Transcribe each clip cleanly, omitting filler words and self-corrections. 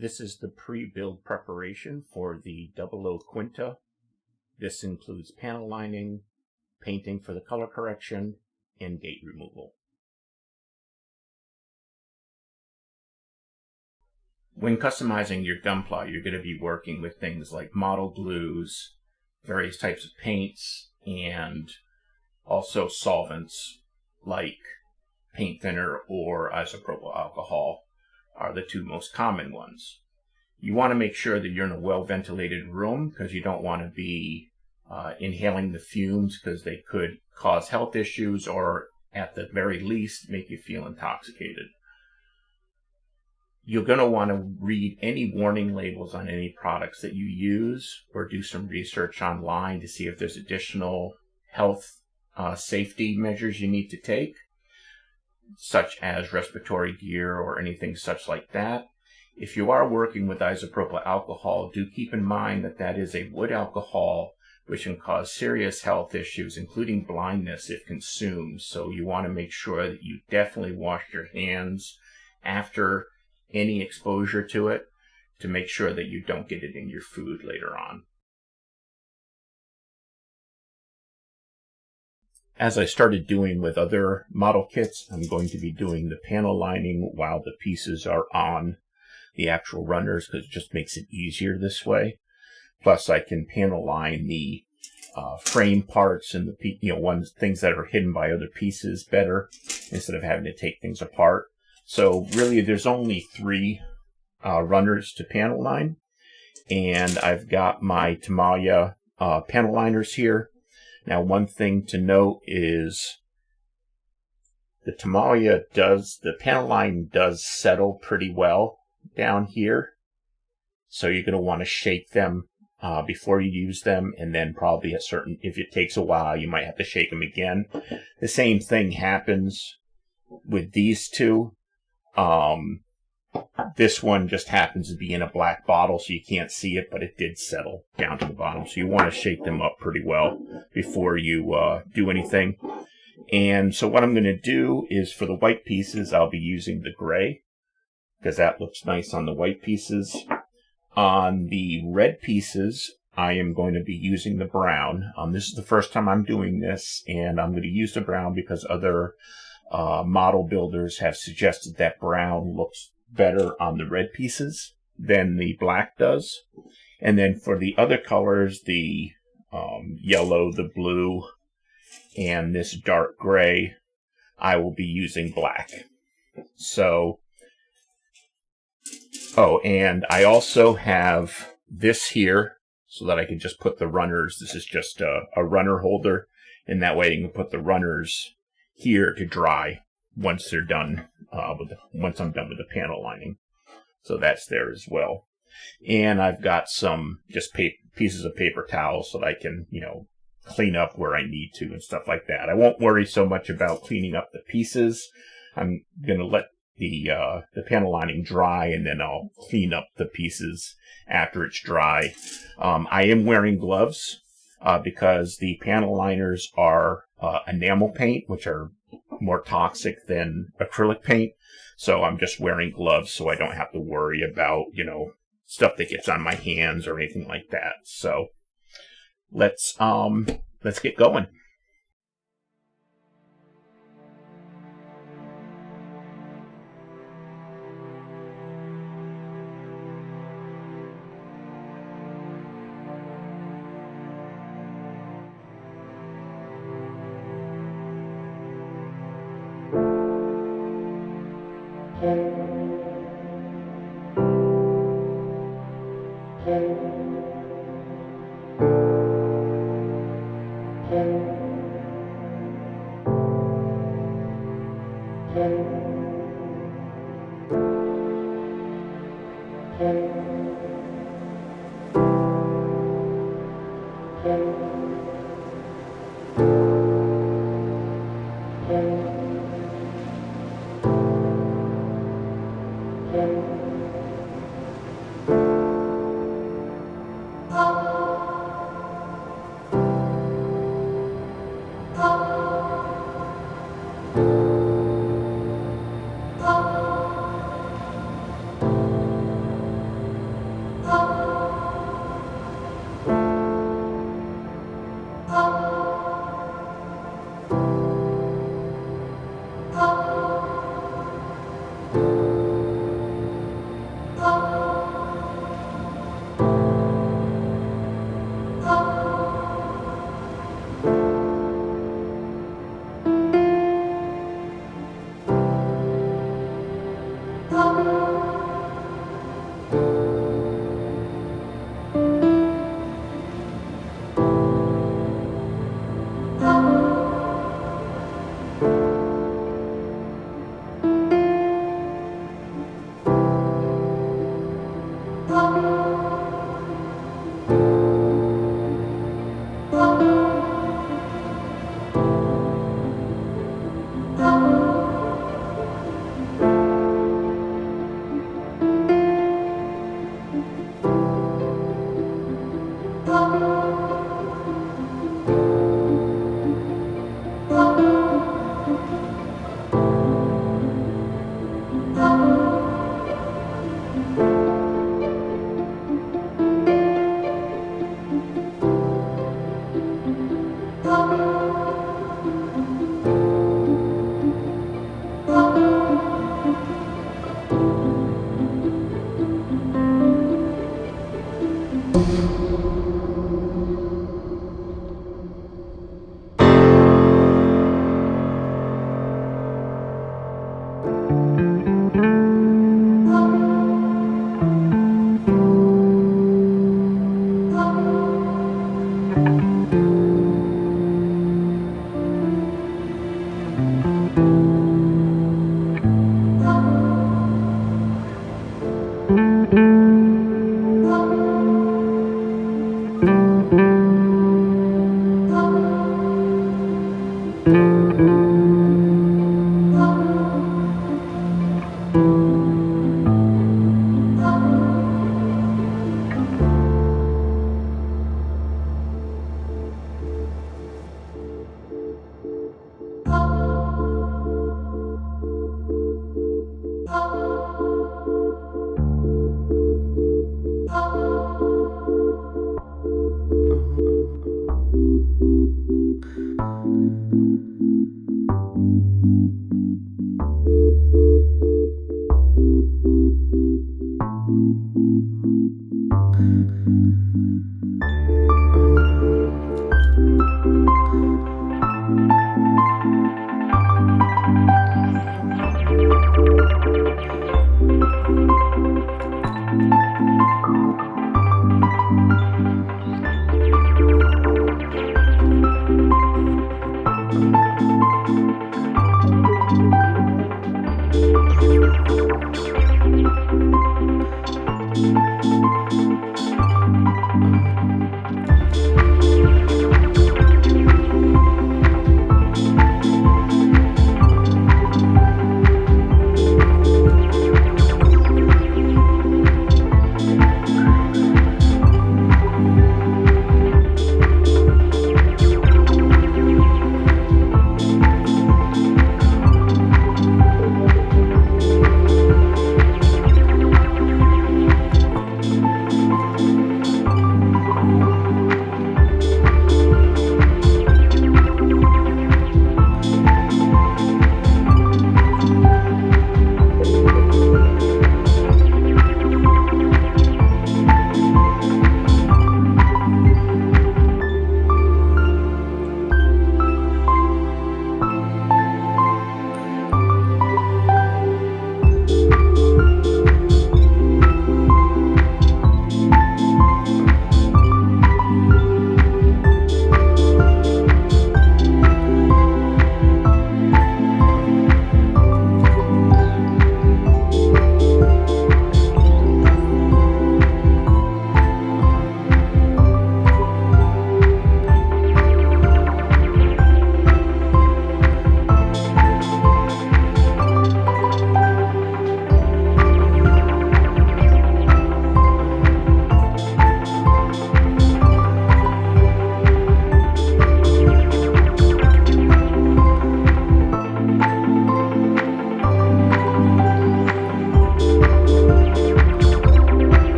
This is the pre-build preparation for the 00 Quinta. This includes panel lining, painting for the color correction, and gate removal. When customizing your Gunpla, you're going to be working with things like model glues, various types of paints, and also solvents like paint thinner or isopropyl alcohol are the two most common ones. You want to make sure that you're in a well-ventilated room because you don't want to be inhaling the fumes because they could cause health issues or at the very least make you feel intoxicated. You're going to want to read any warning labels on any products that you use or do some research online to see if there's additional health safety measures you need to take, such as respiratory gear or anything such like that. If you are working with isopropyl alcohol, do keep in mind that that is a wood alcohol which can cause serious health issues, including blindness if consumed. So you want to make sure that you definitely wash your hands after any exposure to it to make sure that you don't get it in your food later on. As I started doing with other model kits, I'm going to be doing the panel lining while the pieces are on the actual runners because it just makes it easier this way. Plus, I can panel line the frame parts and the things that are hidden by other pieces better instead of having to take things apart. So really, there's only 3 runners to panel line, and I've got my Tamiya panel liners here. Now, one thing to note is the Tamiya the panel line does settle pretty well down here. So you're going to want to shake them before you use them, and then probably if it takes a while, you might have to shake them again. The same thing happens with these two. This one just happens to be in a black bottle, so you can't see it, but it did settle down to the bottom. So you want to shake them up pretty well before you do anything. And so what I'm going to do is for the white pieces, I'll be using the gray because that looks nice on the white pieces. On the red pieces, I am going to be using the brown. This is the first time I'm doing this, and I'm going to use the brown because other model builders have suggested that brown looks better on the red pieces than the black does. And then for the other colors, the yellow, the blue, and this dark gray, I will be using black. So, and I also have this here so that I can just put the runners. This is just a runner holder, and that way you can put the runners here to dry once they're done once I'm done with the panel lining. So that's there as well. And I've got some just pieces of paper towels so that I can, clean up where I need to and stuff like that. I won't worry so much about cleaning up the pieces. I'm going to let the panel lining dry, and then I'll clean up the pieces after it's dry. I am wearing gloves because the panel liners are enamel paint, which are more toxic than acrylic paint. So I'm just wearing gloves so I don't have to worry about, stuff that gets on my hands or anything like that. So let's get going.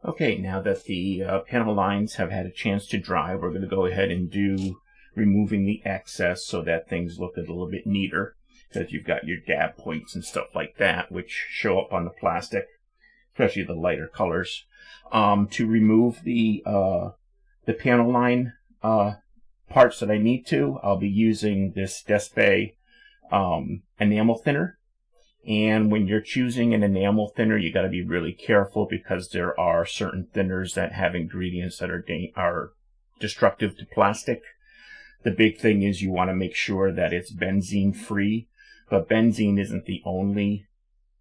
Okay, now that the panel lines have had a chance to dry, we're going to go ahead and do removing the excess so that things look a little bit neater, because you've got your dab points and stuff like that, which show up on the plastic, especially the lighter colors. To remove the panel line parts that I need to, I'll be using this Despe enamel thinner. And when you're choosing an enamel thinner, you got to be really careful, because there are certain thinners that have ingredients that are destructive to plastic. The big thing is you want to make sure that it's benzene free, but benzene isn't the only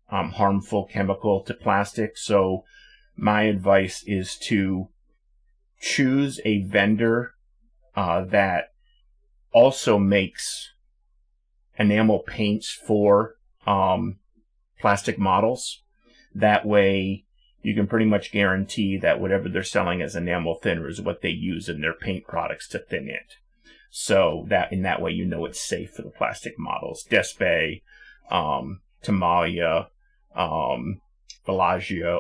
harmful chemical to plastic. So my advice is to choose a vendor that also makes enamel paints for plastic models. That way you can pretty much guarantee that whatever they're selling as enamel thinner is what they use in their paint products to thin it. So that in that way you know it's safe for the plastic models. Despe, Tamalia, Vallejo,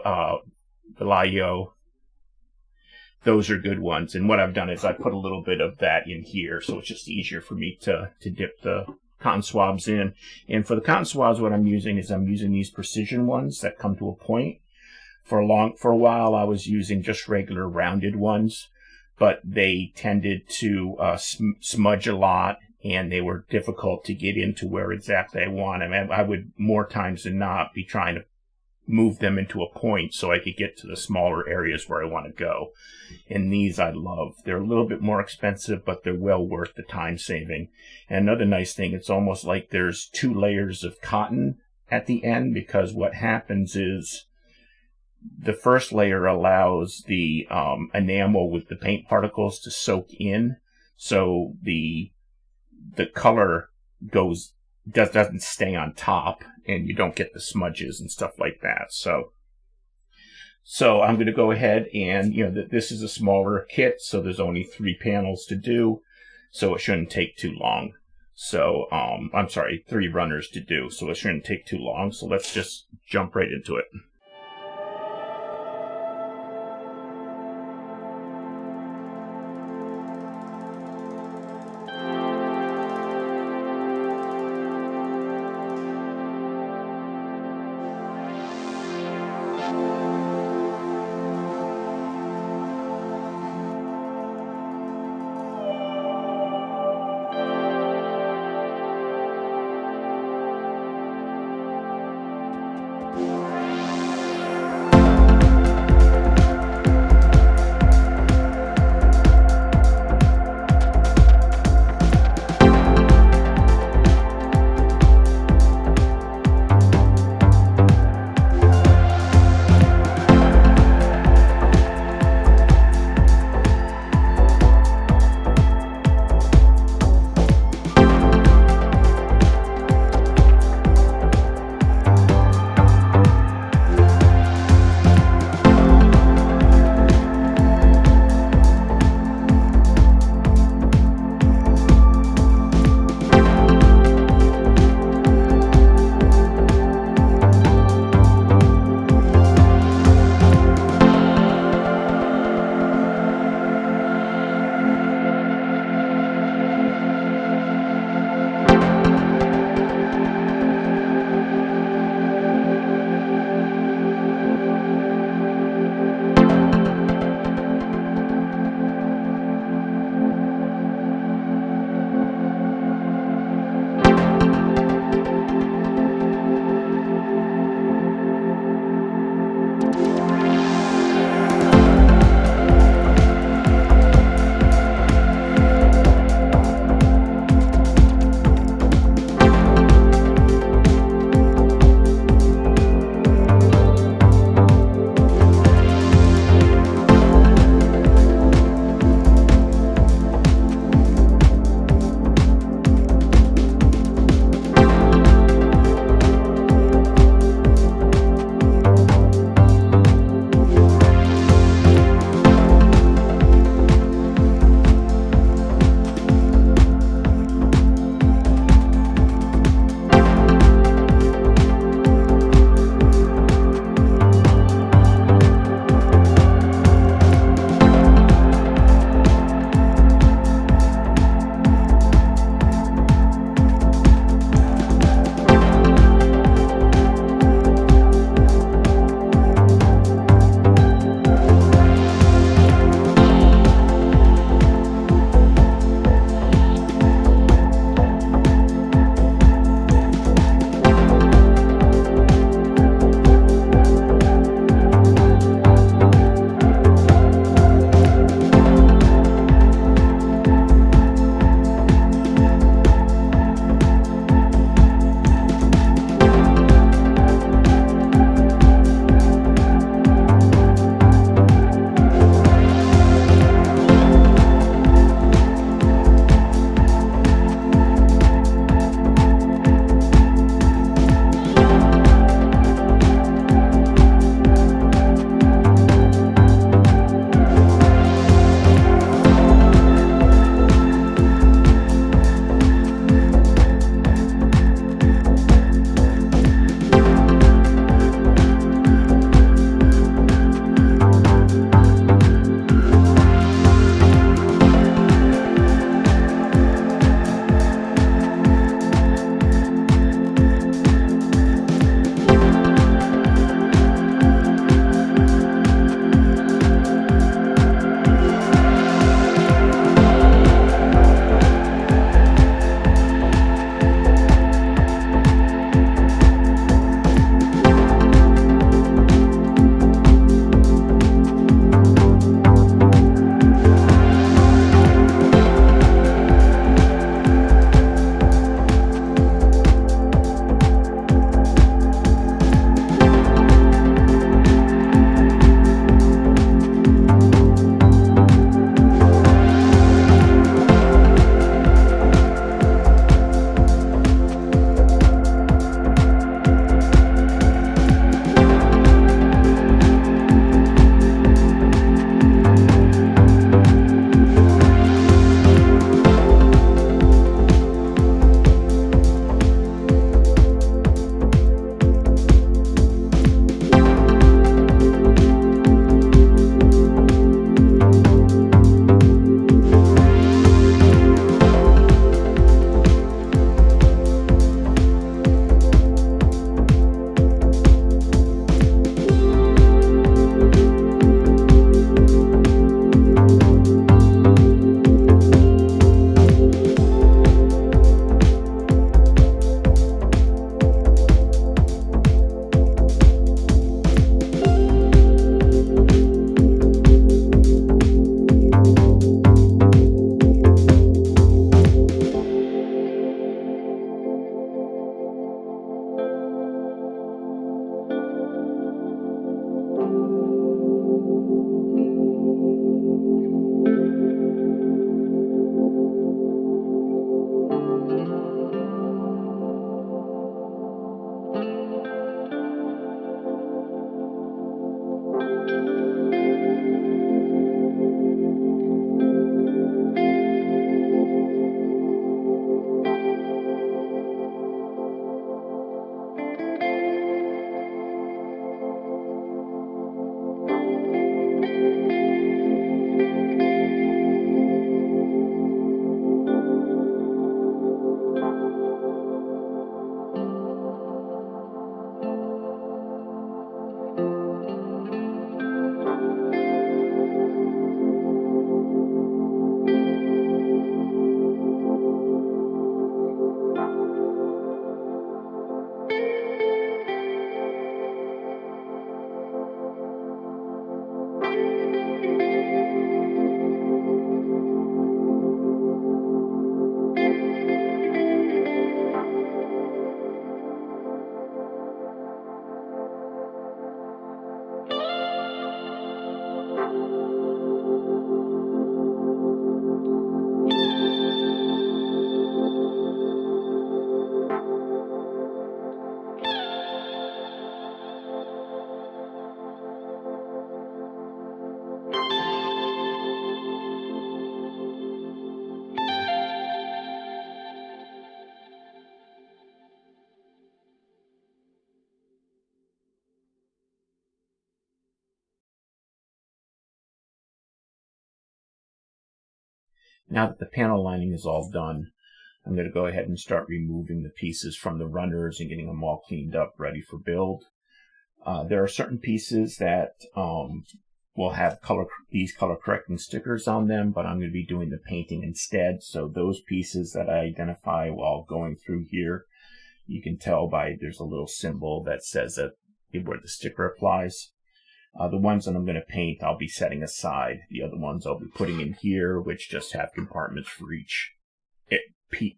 those are good ones. And what I've done is I put a little bit of that in here, so it's just easier for me to dip the cotton swabs in. And for the cotton swabs, what I'm using is I'm using these precision ones that come to a point. For a while I was using just regular rounded ones, but they tended to smudge a lot, and they were difficult to get into where exactly I want them. And I would more times than not be trying to move them into a point so I could get to the smaller areas where I want to go. And these I love. They're a little bit more expensive, but they're well worth the time saving. And another nice thing, it's almost like there's 2 layers of cotton at the end, because what happens is the first layer allows the enamel with the paint particles to soak in, so the color doesn't stay on top, and you don't get the smudges and stuff like that. So I'm going to go ahead and, this is a smaller kit, so there's only 3 panels to do, so it shouldn't take too long. So I'm sorry, 3 runners to do, so it shouldn't take too long. So let's just jump right into it. Now that the panel lining is all done, I'm going to go ahead and start removing the pieces from the runners and getting them all cleaned up, ready for build. There are certain pieces that will have these color correcting stickers on them, but I'm going to be doing the painting instead. So those pieces that I identify while going through here, you can tell there's a little symbol that says that where the sticker applies. The ones that I'm going to paint, I'll be setting aside. The other ones I'll be putting in here, which just have compartments for each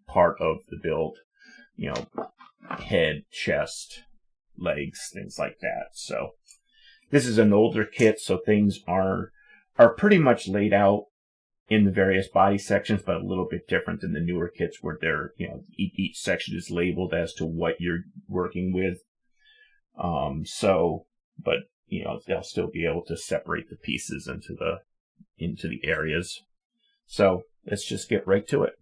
part of the build. You know, head, chest, legs, things like that. So this is an older kit, so things are pretty much laid out in the various body sections, but a little bit different than the newer kits where they're, you know, each section is labeled as to what you're working with. But you know, they'll still be able to separate the pieces into the areas. So let's just get right to it.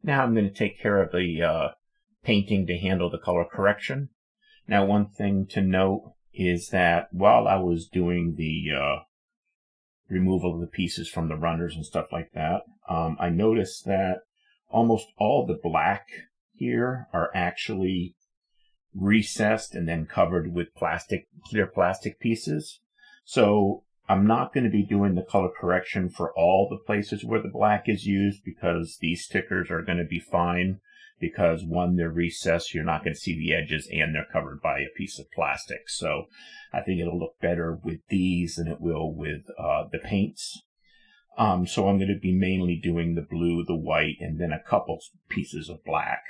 Now I'm going to take care of the painting to handle the color correction. Now, one thing to note is that while I was doing the removal of the pieces from the runners and stuff like that, I noticed that almost all the black here are actually recessed and then covered with clear plastic pieces. So I'm not going to be doing the color correction for all the places where the black is used, because these stickers are going to be fine, because one, they're recessed, you're not going to see the edges, and they're covered by a piece of plastic. So I think it'll look better with these than it will with the paints. So I'm going to be mainly doing the blue, the white, and then a couple pieces of black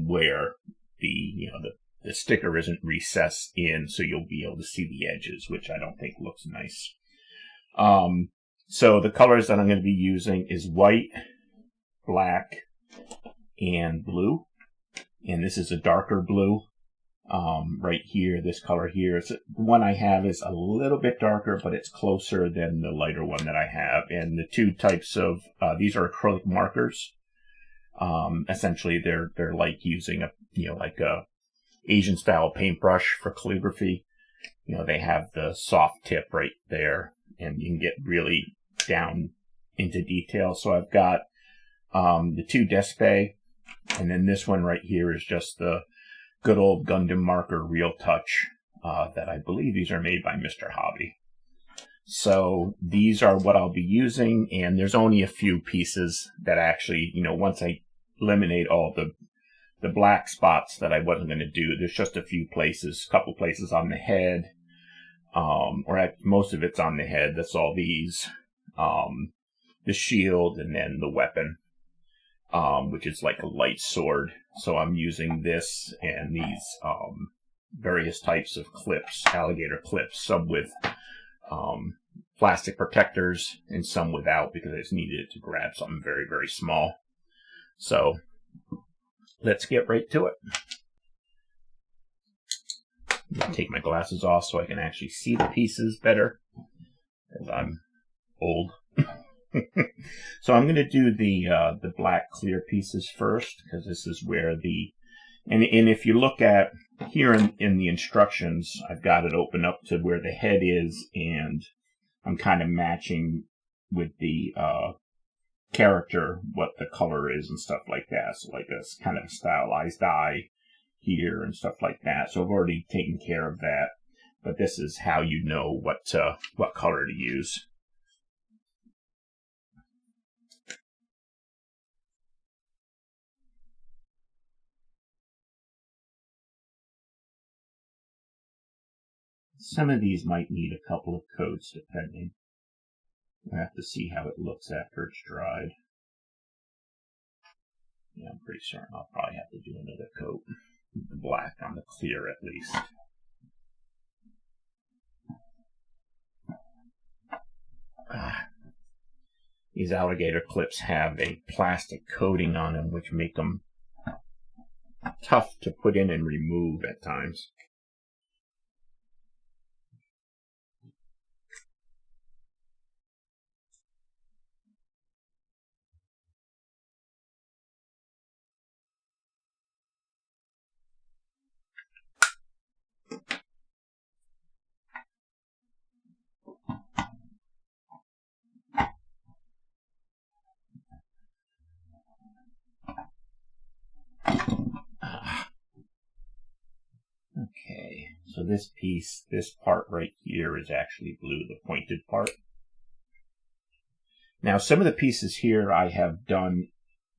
where the sticker isn't recessed in, so you'll be able to see the edges, which I don't think looks nice. So the colors that I'm going to be using is white, black, and blue. And this is a darker blue. Right here, this color here, the one I have is a little bit darker, but it's closer than the lighter one that I have. And the two types of, these are acrylic markers. Essentially, they're like using like a Asian style paintbrush for calligraphy. They have the soft tip right there, and you can get really down into detail. So I've got the two Despe, and then this one right here is just the good old Gundam marker Real Touch that I believe these are made by Mr. Hobby. So these are what I'll be using, and there's only a few pieces that actually, once I eliminate all the black spots that I wasn't going to do, there's just a few places, couple places on the head, most of it's on the head. That's all these, the shield, and then the weapon, which is like a light sword. So I'm using this and these various types of clips, alligator clips, some with plastic protectors and some without, because I just needed it to grab something very, very small. So let's get right to it. I'm going to take my glasses off so I can actually see the pieces better, because I'm old. So I'm going to do the black clear pieces first, because this is where and if you look at here in the instructions, I've got it open up to where the head is, and I'm kind of matching with the character what the color is and stuff like that. So like a kind of stylized eye here and stuff like that. So I've already taken care of that, but this is how you know what color to use. Some of these might need a couple of coats depending. We'll have to see how it looks after it's dried. Yeah, I'm pretty certain I'll probably have to do another coat. The black on the clear at least. These alligator clips have a plastic coating on them, which make them tough to put in and remove at times. Okay, so this part right here is actually blue, the pointed part. Now, some of the pieces here I have done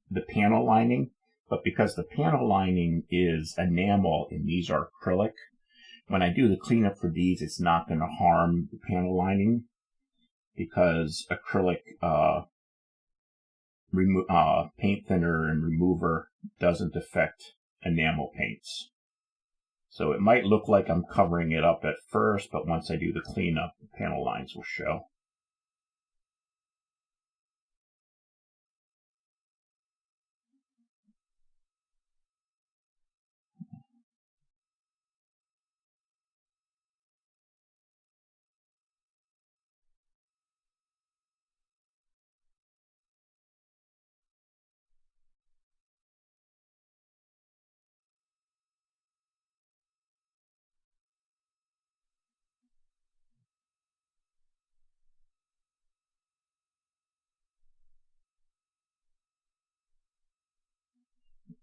the panel lining, but because the panel lining is enamel and these are acrylic, when I do the cleanup for these, it's not going to harm the panel lining, because acrylic paint thinner and remover doesn't affect enamel paints. So it might look like I'm covering it up at first, but once I do the cleanup, the panel lines will show.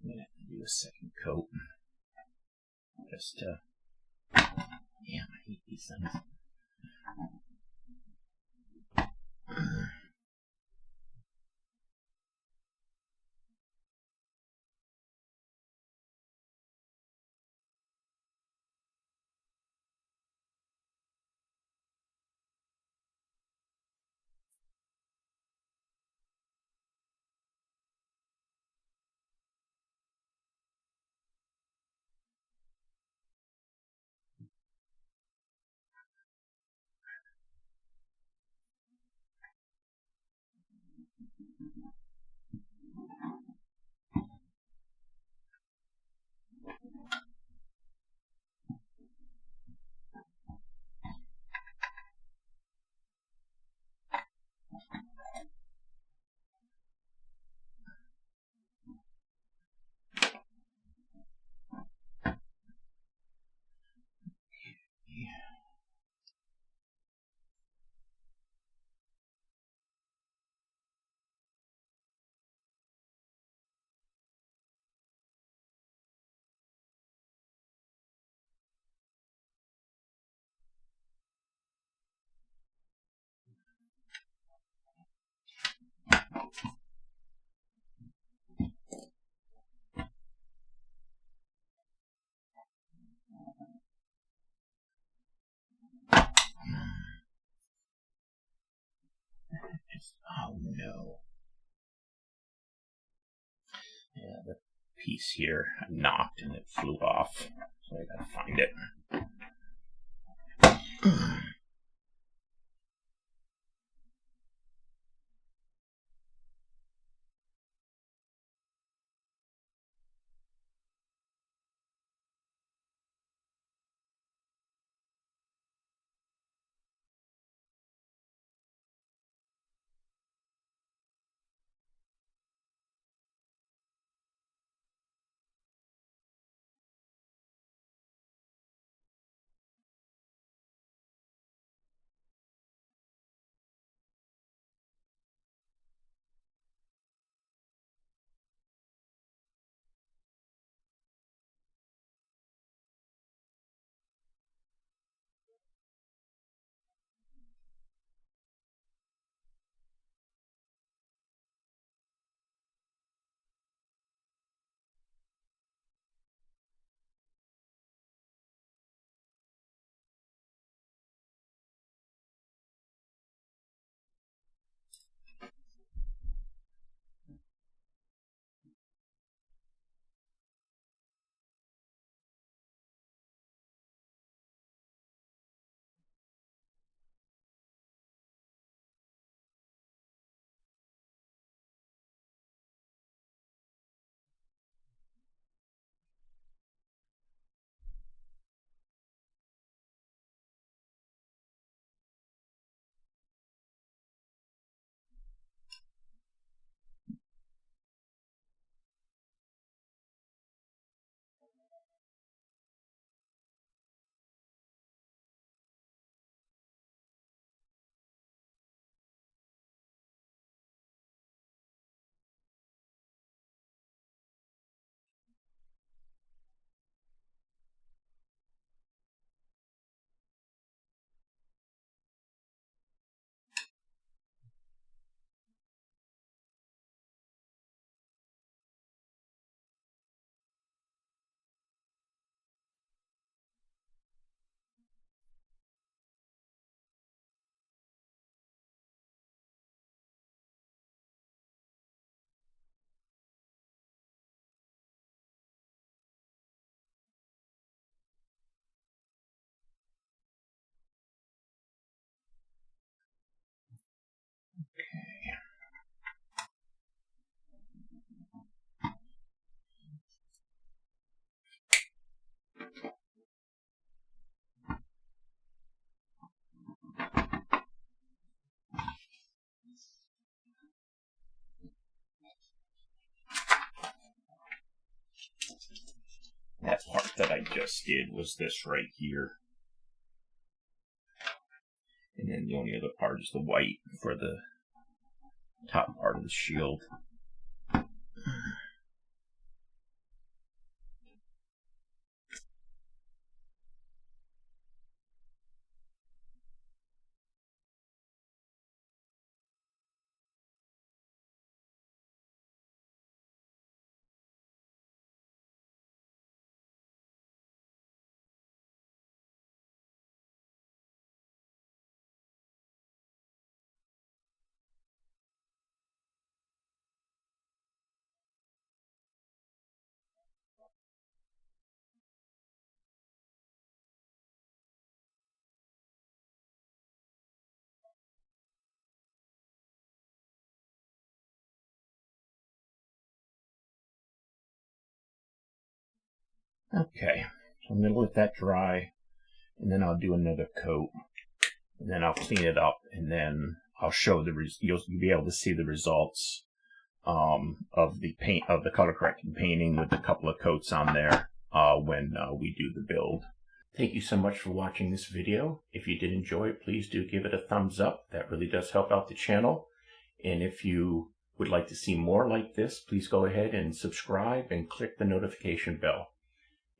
I'm going to have to do a second coat. Just to... Damn, I hate these things. Oh no. Yeah, the piece here I knocked and it flew off, so I gotta find it. that I just did was this right here. And then the only other part is the white for the top part of the shield. Okay, so I'm going to let that dry, and then I'll do another coat, and then I'll clean it up, and then I'll show you'll be able to see the results of the paint, of the color correcting painting with a couple of coats on there when we do the build. Thank you so much for watching this video. If you did enjoy it, please do give it a thumbs up. That really does help out the channel. And if you would like to see more like this, please go ahead and subscribe and click the notification bell.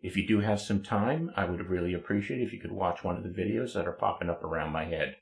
If you do have some time, I would really appreciate it if you could watch one of the videos that are popping up around my head.